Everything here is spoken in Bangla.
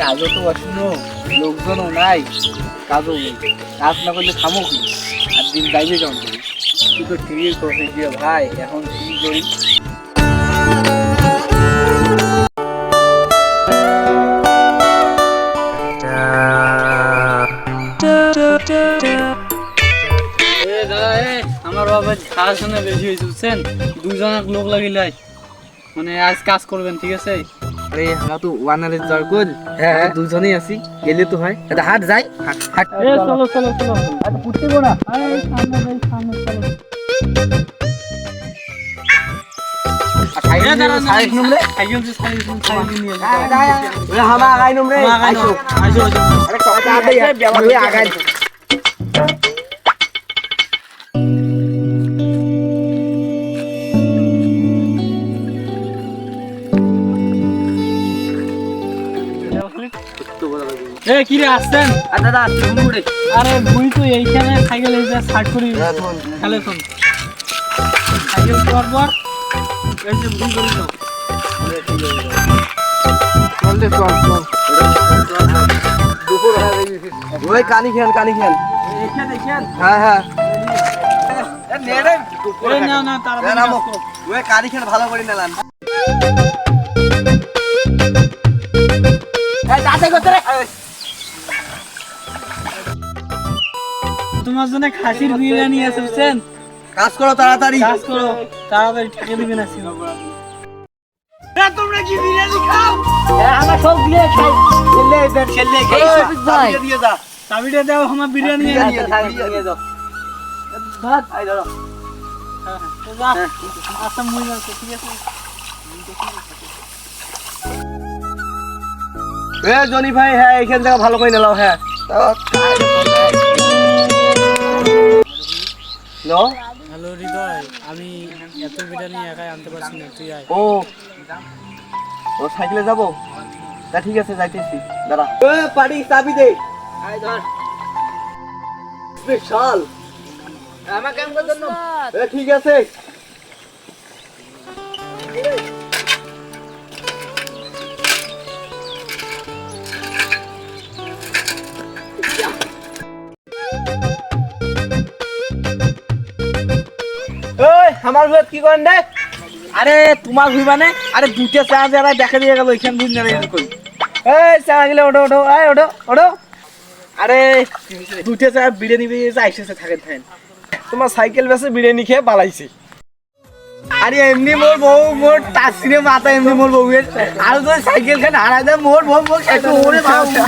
কাজও তো অশুনো, লোকজনও নাই, কাজও নেই, কাজ না করলে খামো কি, আর দিন যাইবে কেমন করি? তুই তো ঠিকই করছিস যে ভাই, এখন কি করি? আমার বাবা ঝাড়াশোনা বেশি হয়েছে বুঝছেন, দুজন লোক লাগিলাই মানে আজ কাজ করবেন, ঠিক আছে? আরে আমরা তো ওয়ানারে জ্বর কল, হ্যাঁ দুজনেই আছি, গেলে তো হয়। এটা হাট যাই, হাট চলো চলো চলো, আরে পুটতে গো না, আরে সামনে যাই, সামনে চলো। কিরে আসছেন? দাদা আরে বুই তো এইখানে সাইকেল সাইড করি খেলে শোন, সাইকেল করার পর এই যে বুই করি না, চল দে চল চল, দুপুর হয়ে গেছে, ওই কানি খেন এখানে দেখেন, হ্যাঁ হ্যাঁ নেড়ে দুপুর না না তাড়াতাড়ি ওই কানি খেন ভালো করে নিলাম। এই দাদা কত রে, তোমার জন্য খাসির বিরিয়ানি আছে বুঝছেন? কাজ করো তাড়াতাড়ি, কাজ করো তাড়াতাড়ি, ঠেকে দিবেন আসি। তোমরা কি বিরিয়ানি খাও? আমরা সব দিয়ে খাই, ছেলে খাই, চাবিটা দিয়ে দাও, চাবিটা দাও, আমার বিরিয়ানি নিয়ে যাও। ভাত আই ধরো, আচ্ছা মুই আছে, ঠিক আছে? এ জনি ভাই, হ্যাঁ এখান থেকে ভালো করে নিলাও, হ্যাঁ হ্যালো হৃদয়, আমি এত বিরিয়ানি একাই আনতে পারছি না, তুই আয়। ও সাইকেলে যাবো, তা ঠিক আছে যাইতেছি, দাঁড়া। পাড়ি চাবি দে, আয় ধর, স্পেশাল আমার কাম করার জন্য। ঠিক আছে, আমার ভুল কি করেন রে? আরে তোমার ভুল মানে, আরে দুটো চা যারা দেখা দিয়ে গেল এখান ভুল নেই কই, এই চা গেলে ওঠো ওঠো, এই ওঠো ওঠো, আরে দুটো চা বিরিয়ানি আইসেছে, থাকেন থাকেন, তোমার সাইকেল বেসে বিরিয়ানি খেয়ে পালাইছে। আরে এমনি মোর বউ, মোর টাসিনে মাথা, এমনি মোর বউয়ের, আর তো সাইকেল খান হারাই দেয় মোর বউ, মোর ওরে বাবা।